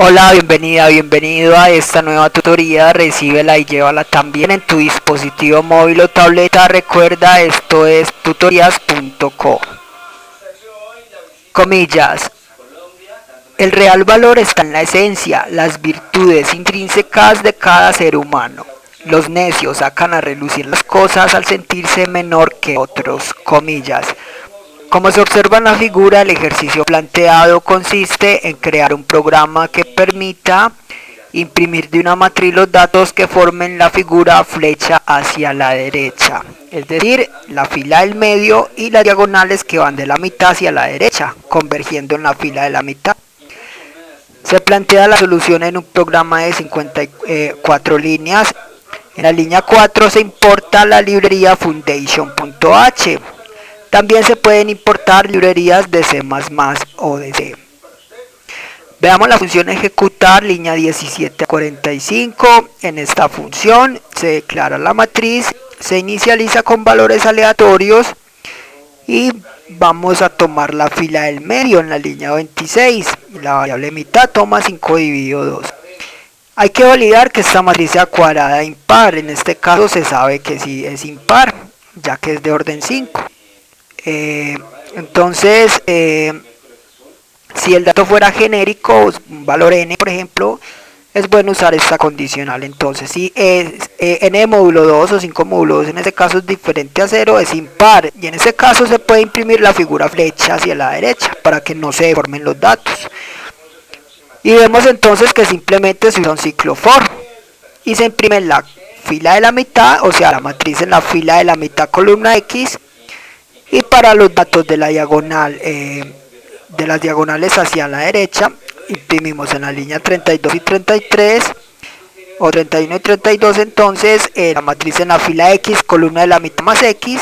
Hola, bienvenida, bienvenido a esta nueva tutoría. Recíbela y llévala también en tu dispositivo móvil o tableta. Recuerda, esto es tutorías.co. Comillas. El real valor está en la esencia, las virtudes intrínsecas de cada ser humano. Los necios sacan a relucir las cosas al sentirse menor que otros. Comillas. Como se observa en la figura, el ejercicio planteado consiste en crear un programa que permita imprimir de una matriz los datos que formen la figura flecha hacia la derecha, es decir, la fila del medio y las diagonales que van de la mitad hacia la derecha, convergiendo en la fila de la mitad. Se plantea la solución en un programa de 54 líneas. En la línea 4 se importa la librería foundation.h. También se pueden importar librerías de C++ o de C. Veamos la función ejecutar, línea 17 a 45. En esta función se declara la matriz, se inicializa con valores aleatorios y vamos a tomar la fila del medio en la línea 26. La variable mitad toma 5 dividido 2. Hay que validar que esta matriz sea cuadrada impar. En este caso se sabe que sí es impar, ya que es de orden 5. Entonces, si el dato fuera genérico, un valor n por ejemplo, es bueno usar esta condicional. Entonces, si es n módulo 2 o 5 módulo 2, en este caso es diferente a 0, es impar, y en este caso se puede imprimir la figura flecha hacia la derecha para que no se deformen los datos. Y vemos entonces que simplemente se usa un ciclo for y se imprime en la fila de la mitad, o sea, la matriz en la fila de la mitad columna X. Y para los datos de la diagonal, de las diagonales hacia la derecha, imprimimos en la línea 32 y 33, o 31 y 32, entonces la matriz en la fila X, columna de la mitad más X,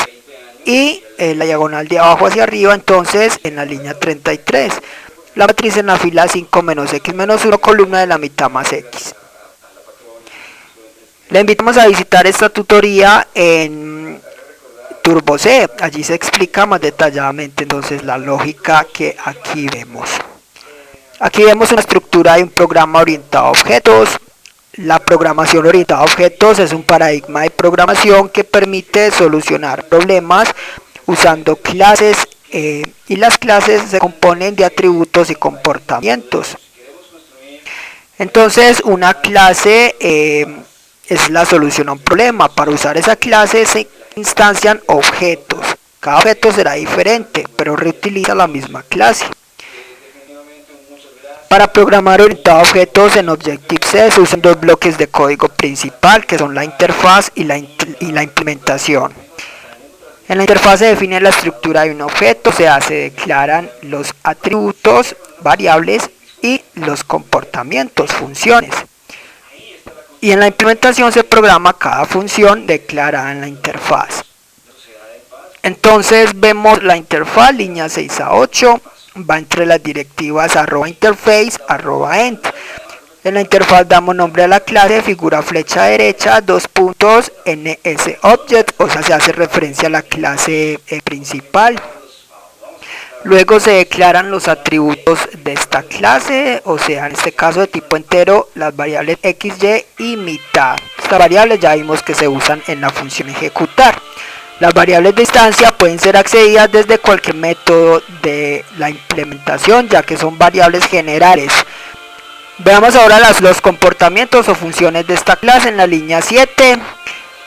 y la diagonal de abajo hacia arriba, entonces en la línea 33. La matriz en la fila 5 menos X menos 1, columna de la mitad más X. Le invitamos a visitar esta tutoría en Turbo C, allí se explica más detalladamente entonces la lógica que aquí vemos. Aquí vemos una estructura de un programa orientado a objetos. La programación orientada a objetos es un paradigma de programación que permite solucionar problemas usando clases y las clases se componen de atributos y comportamientos. Entonces una clase es la solución a un problema. Para usar esa clase se instancian objetos. Cada objeto será diferente, pero reutiliza la misma clase. Para programar orientado a objetos en Objective-C se usan dos bloques de código principal, que son la interfaz y la implementación. En la interfaz se define la estructura de un objeto, o sea, se declaran los atributos, variables y los comportamientos, funciones. Y en la implementación se programa cada función declarada en la interfaz. Entonces vemos la interfaz, línea 6 a 8, va entre las directivas @interface, @end. En la interfaz damos nombre a la clase, figura flecha derecha, NSObject, o sea, se hace referencia a la clase principal. Luego se declaran los atributos de esta clase, o sea, en este caso de tipo entero, las variables x, y y mitad. Estas variables ya vimos que se usan en la función ejecutar. Las variables de instancia pueden ser accedidas desde cualquier método de la implementación, ya que son variables generales. Veamos ahora los comportamientos o funciones de esta clase en la línea 7.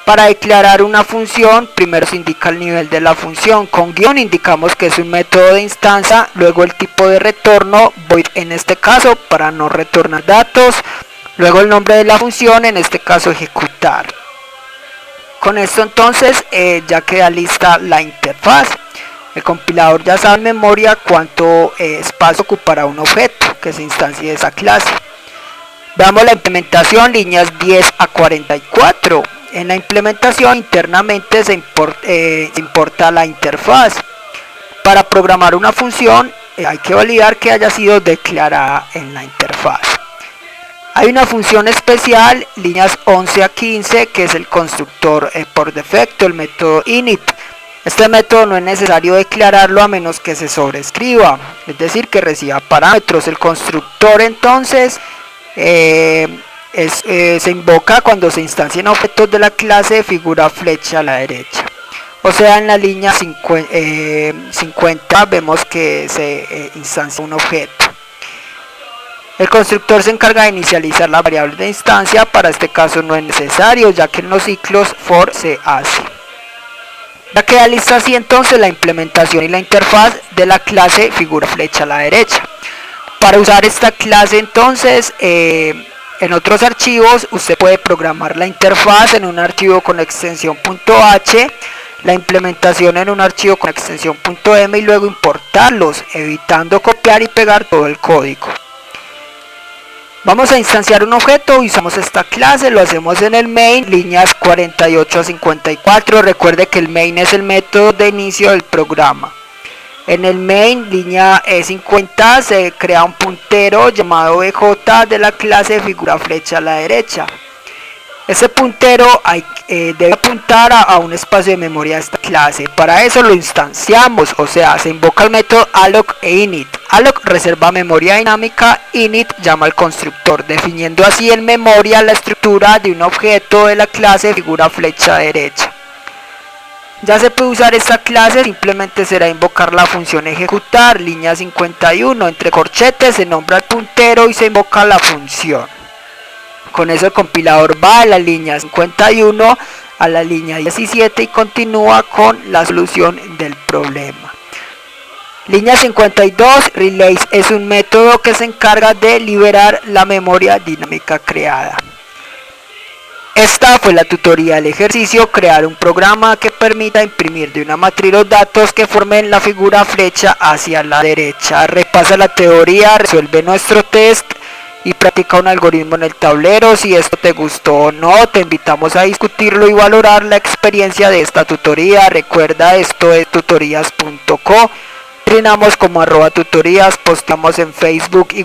Para declarar una función, primero se indica el nivel de la función. Con guión indicamos que es un método de instancia, luego el tipo de retorno, void en este caso, para no retornar datos, luego el nombre de la función, en este caso ejecutar. Con esto entonces ya queda lista la interfaz. El compilador ya sabe en memoria cuánto espacio ocupará un objeto que se instancie de esa clase. Veamos la implementación, líneas 10 a 44. En la implementación internamente se importa la interfaz. Para programar una función hay que validar que haya sido declarada en la interfaz. Hay una función especial, líneas 11 a 15, que es el constructor por defecto, el método init. Este método no es necesario declararlo a menos que se sobrescriba, es decir, que reciba parámetros. El constructor entonces se invoca cuando se instancian objetos de la clase figura flecha a la derecha. O sea, en la línea 50 vemos que se instancia un objeto. El constructor se encarga de inicializar la variable de instancia. Para este caso no es necesario, ya que en los ciclos for se hace. Ya queda lista así entonces la implementación y la interfaz de la clase figura flecha a la derecha. Para usar esta clase entonces, en otros archivos usted puede programar la interfaz en un archivo con extensión .h, la implementación en un archivo con extensión .m y luego importarlos, evitando copiar y pegar todo el código. Vamos a instanciar un objeto, usamos esta clase, lo hacemos en el main, líneas 48 a 54, recuerde que el main es el método de inicio del programa. En el main, línea 50, se crea un puntero llamado bj de la clase figura flecha a la derecha. Ese puntero debe apuntar a un espacio de memoria de esta clase. Para eso lo instanciamos, o sea, se invoca el método alloc e init. Alloc reserva memoria dinámica, init llama al constructor, definiendo así en memoria la estructura de un objeto de la clase figura flecha derecha. Ya se puede usar esta clase, simplemente será invocar la función ejecutar, línea 51, entre corchetes se nombra el puntero y se invoca la función. Con eso el compilador va a la línea 51 a la línea 17 y continúa con la solución del problema. Línea 52, relays es un método que se encarga de liberar la memoria dinámica creada. Esta fue la tutoría del ejercicio, crear un programa que permita imprimir de una matriz los datos que formen la figura flecha hacia la derecha. Repasa la teoría, resuelve nuestro test y practica un algoritmo en el tablero. Si esto te gustó o no, te invitamos a discutirlo y valorar la experiencia de esta tutoría. Recuerda, esto es tutorías.co. Entrenamos como @tutorías, postamos en Facebook y